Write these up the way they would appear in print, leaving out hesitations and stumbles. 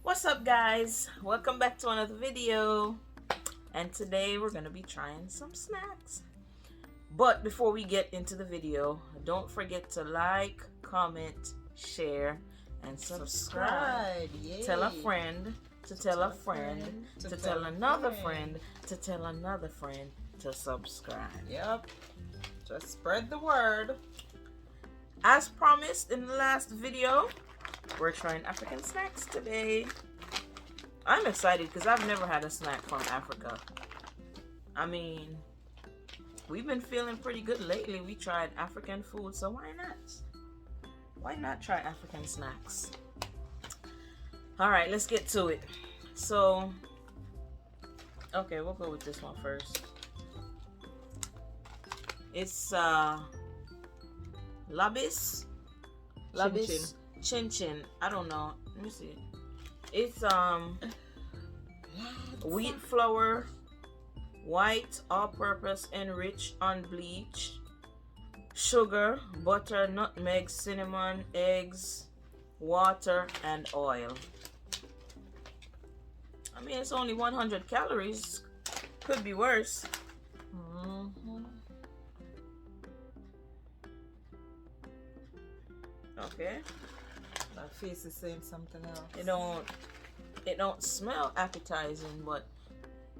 What's up, guys? Welcome back to another video, and today we're gonna be trying some snacks. But before we get into the video, don't forget to like, comment, share, and subscribe. Yay. Tell a friend to tell a friend to tell another friend to tell another friend to subscribe. Yep, just spread the word. As promised in the last video, we're trying African snacks today. I'm excited because I've never had a snack from Africa. I mean, we've been feeling pretty good lately. We tried African food, so why not? Why not try African snacks? All right, let's get to it. So, okay, we'll go with this one first. It's Labis. Chin Chin. I don't know. Let me see. It's wheat flour, white, all-purpose, enriched, unbleached, sugar, butter, nutmeg, cinnamon, eggs, water, and oil. I mean, it's only 100 calories. Could be worse. Okay. My face is saying something else. It don't smell appetizing, but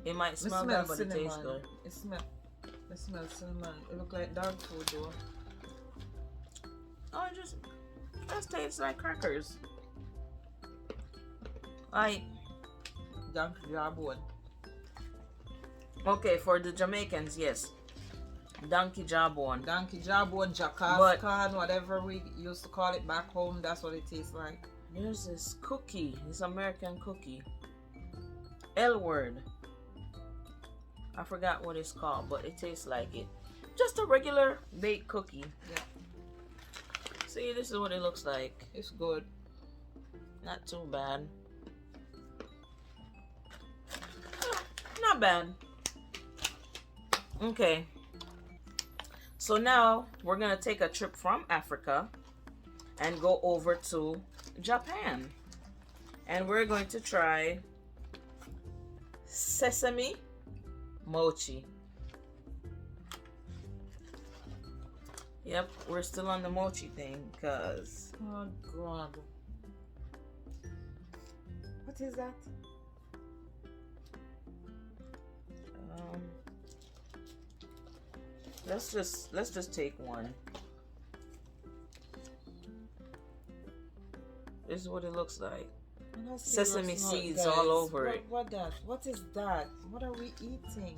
it might smell good, but it tastes good. It smells cinnamon. It look like dog food though. Oh, it just tastes like crackers. Like Donkey jawbone. Okay, for the Jamaicans, yes. Donkey jawbone. Donkey jawbone, jackass can, whatever we used to call it back home, that's what it tastes like. There's this cookie, this American cookie. L word. I forgot what it's called, but it tastes like it. Just a regular baked cookie. Yeah. See, this is what it looks like. It's good. Not too bad. Not bad. Okay. So now we're gonna take a trip from Africa and go over to Japan, and we're going to try sesame mochi. Yep, we're still on the mochi thing because oh god, what is that? Let's just take one. This is what it looks like. Sesame seeds all over it. What that? What is that? What are we eating?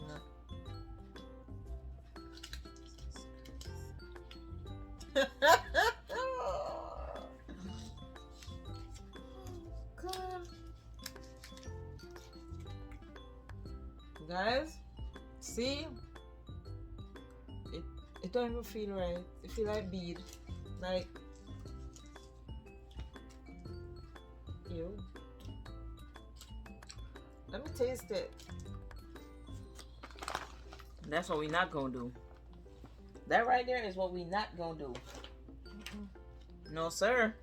God. Guys, see? It don't even feel right. It feel like bead. Like, ew. Let me taste it. That's what we not gonna do. That right there is what we not gonna do. No, sir.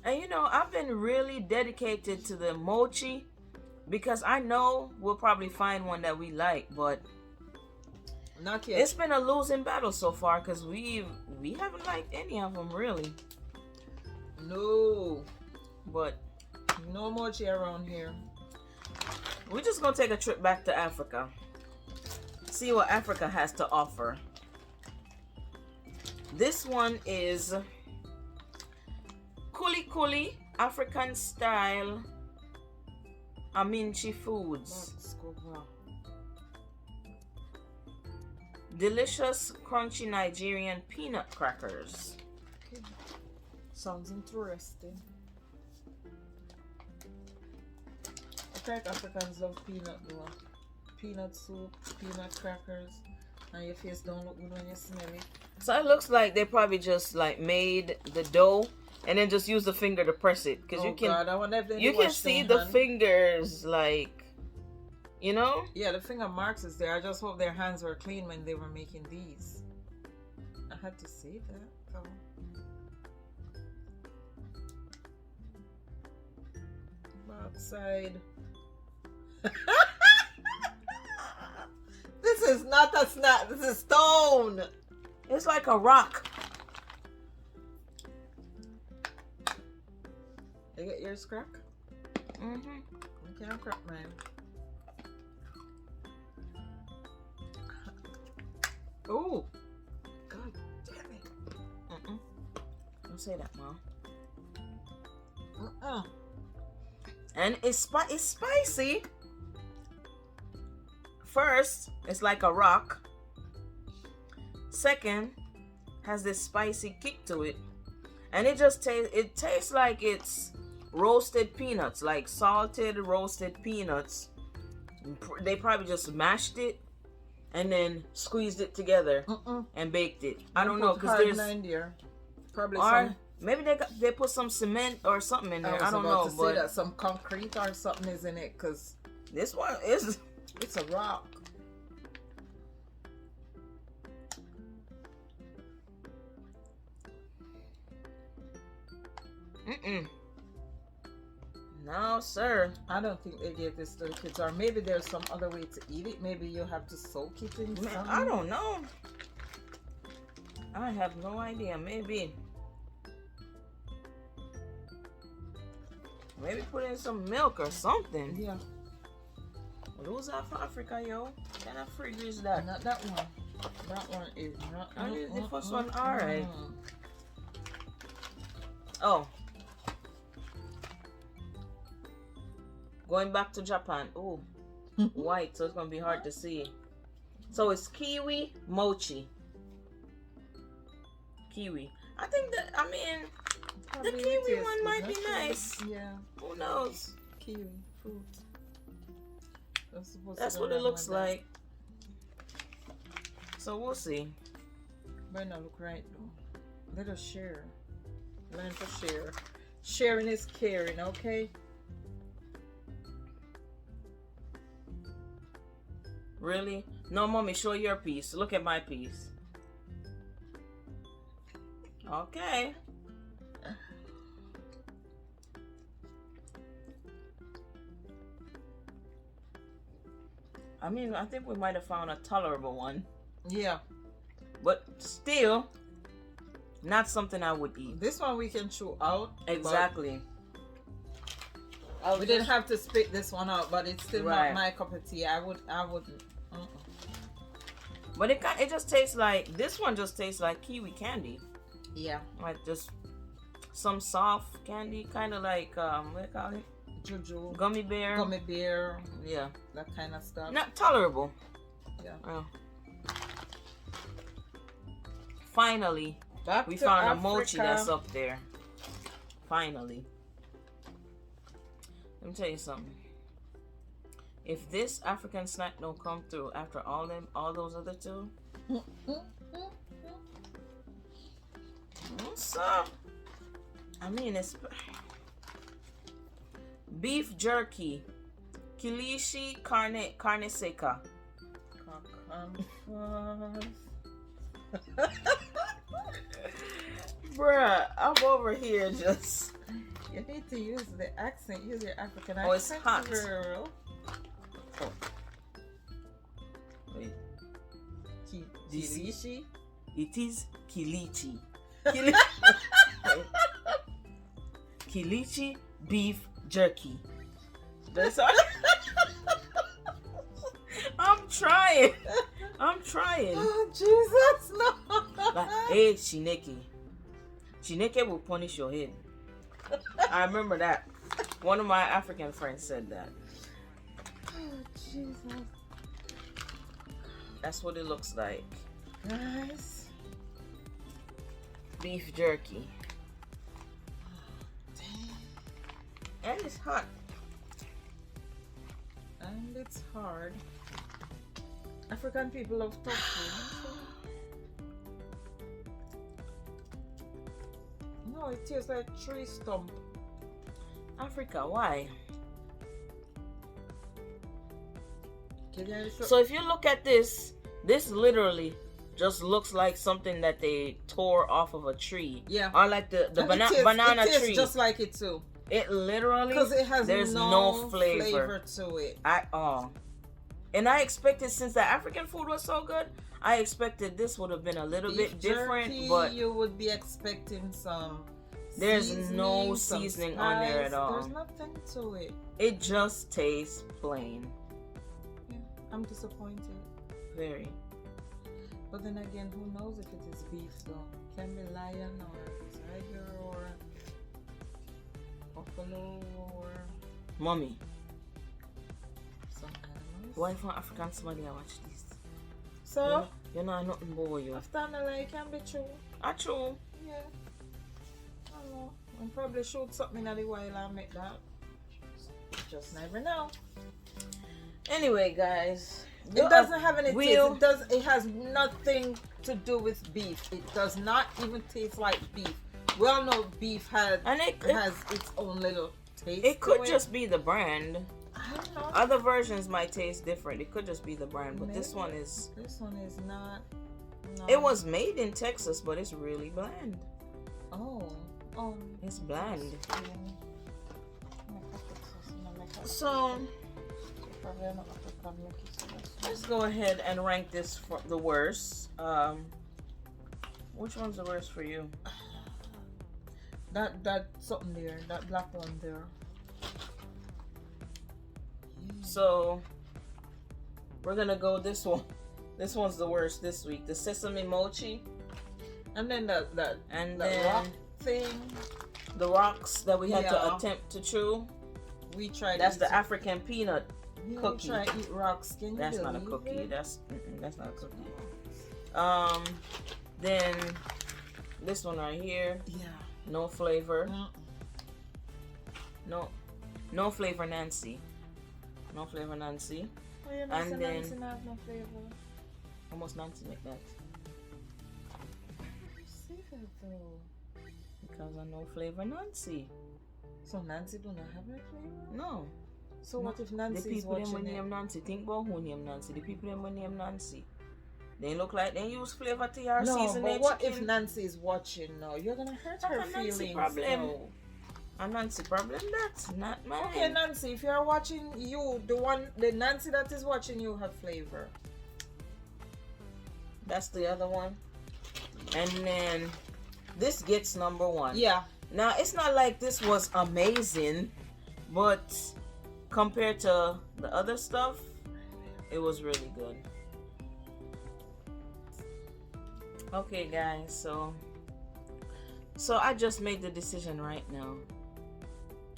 And you know, I've been really dedicated to the mochi because I know we'll probably find one that we like, but not yet. It's been a losing battle so far because we haven't liked any of them really. No, but no mochi around here. We're just gonna take a trip back to Africa, see what Africa has to offer. This one is Kuli Kuli African style Aminchi Foods. Delicious crunchy Nigerian peanut crackers. Okay. Sounds interesting. I think Africans love peanut though. Peanut soup, peanut crackers, and your face don't look good when you smell it. So it looks like they probably just like made the dough and then just use the finger to press it, because Oh God, I wonder if they you can wash see their the hand. fingers, like, you know. Yeah, the finger marks is there. I just hope their hands were clean when they were making these. I had to see that. So. Outside. This is not a snap. This is stone. It's like a rock. You get yours crack? Mm-hmm. I can't crack mine. Oh, God damn it. Mm-mm. Don't say that, Mom. And it's spicy. First, it's like a rock. Second, has this spicy kick to it. And it just tastes like it's roasted peanuts, like salted roasted peanuts. They probably just mashed it and then squeezed it together and baked it. I don't know, because there's probably or some. maybe they put some cement or something in there. I don't know, To say but that some concrete or something is in it, because this one is. it's a rock. No, sir. I don't think they gave this to the kids, or maybe there's some other way to eat it. Maybe you have to soak it in something. I don't know. I have no idea. Maybe put in some milk or something. Yeah. Lose out for Africa, yo. What kind of fridge is that? Not that one. That one is not. That is the first one. All right. Oh. Going back to Japan. Oh, white, so it's gonna be hard to see. So it's kiwi mochi. Kiwi. I think that, I mean, the kiwi one might be nice. Yeah. Who knows? Kiwi fruit. That's what it looks like. So we'll see. Might not look right though. Let us share. Learn to share. Sharing is caring, okay? Really? No, mommy, show your piece. Look at my piece. Okay. I mean, I think we might have found a tolerable one. Yeah. But still, not something I would eat. This one we can chew out. Exactly. We didn't have to spit this one out, but it's still Right. not my cup of tea. I wouldn't. But it just tastes like, this one just tastes like kiwi candy. Yeah. Like just some soft candy, kind of like, what do you call it? Juju. Gummy bear. Gummy bear. Yeah. That kind of stuff. Not tolerable. Yeah. Oh. Finally, Back we to found Africa. a mochi that's up there. Finally. Let me tell you something. If this African snack don't come through after all those other two, what's up? I mean, it's beef jerky, kilishi carne seca. Bruh, I'm over here just. You need to use the accent. Use your African Oh, it's accent, hot. girl. Oh. Wait. Kilishi. It is kilichi. Kilichi beef jerky. That's all. I'm trying. Oh, Jesus, no. Like, hey, Shineke. Shineke will punish your head. I remember that. One of my African friends said that. Oh, Jesus. That's what it looks like. Guys. Beef jerky. And it's hot. And it's hard. African people love tough food. No, know. It tastes like tree stump. Africa, why? Okay, So if you look at this literally just looks like something that they tore off of a tree. Yeah. Or like the banana it tastes tree. just like it too. It literally, because it has there's no flavor to it at all. And I expected, since the African food was so good, I expected this would have been a little bit different. Jerky, but you would be expecting some. There's no seasoning on there at all. There's nothing to it. It just tastes plain. Yeah, I'm disappointed. Very. But then again, who knows if it is beef though? Can be lion or tiger or buffalo or Mommy, some animals. why from African somebody I watch this? So, you know nothing about you. after I'm like, it can be true. True. Yeah. I don't know. I'll probably shoot something in the while I make that. Just never know. Anyway, guys. It doesn't have any taste. We'll- It has nothing to do with beef. It does not even taste like beef. We all know beef has its own little taste. It could to just be the brand. I don't know. Other versions might taste different. It could just be the brand, but this one is. This one is not. No. It was made in Texas, but it's really bland. Oh. It's bland. Yeah. So let's go ahead and rank this for the worst. Which one's the worst for you? That something there, that black one there. So we're gonna go this one. This one's the worst this week. The sesame mochi, and then that and the then rock thing. the rocks that we had to Yeah. attempt to chew. We tried. That's the African peanut cookie. We tried to eat rocks. Can you That's not a believe cookie. it? That's not a cookie. Then this one right here, Yeah. no flavor. Mm. No flavor, Nancy. No flavor, Nancy. Oh, yeah, And then- Nancy not have no flavor. Almost Nancy like that See that though. because of no flavor, Nancy. So Nancy do not have no flavor. No. So No. what if The Nancy is people them watching when it? name Nancy. Think about who name Nancy. The people them when name Nancy. They look like they use flavor to your No, season. but what if Nancy is watching now? You're gonna hurt her That's a Nancy feelings. problem. No. A Nancy problem? That's not mine. Okay, Nancy, if you're watching you, the Nancy that is watching you have flavor. That's the other one. And then this gets number one. Yeah. Now it's not like this was amazing, but compared to the other stuff, it was really good. Okay, guys, so I just made the decision right now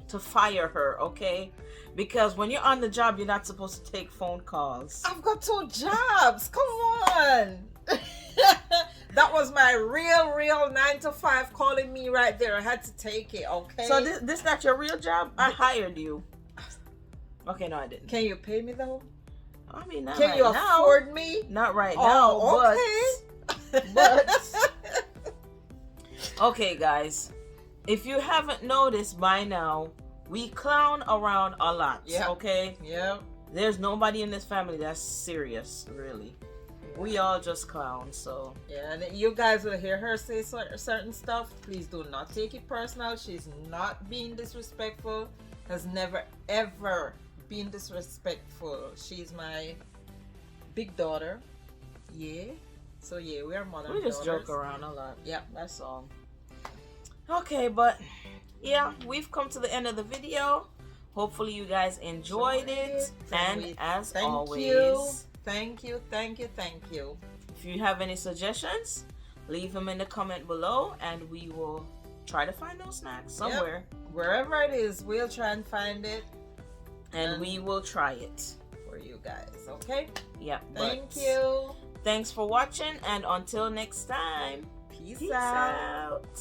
to fire her, okay? Because when you're on the job, you're not supposed to take phone calls. I've got 2 jobs. Come on. That was my real 9 to 5 calling me right there. I had to take it, okay? So this not your real job? I hired you. Okay, no, I didn't. Can you pay me though? I mean, not Can right you now. afford me? Not right Oh, now, okay. but okay, guys. If you haven't noticed by now, we clown around a lot. Yeah. Okay. Yeah. There's nobody in this family that's serious, really. We all just clown. So Yeah, and you guys will hear her say certain stuff. Please do not take it personal. She's not being disrespectful. Has never ever been disrespectful. She's my big daughter. Yeah. So yeah, we are mother. we just daughters. joke around a lot. Yeah. That's all. Okay, but yeah, we've come to the end of the video. Hopefully you guys enjoyed it. And as always, Thank you. if you have any suggestions, leave them in the comment below and we will try to find those snacks somewhere. Wherever it is, we'll try and find it And we will try it. for you guys. Okay? Yeah. Thank you. Thanks for watching and until next time. Peace Peace out. out.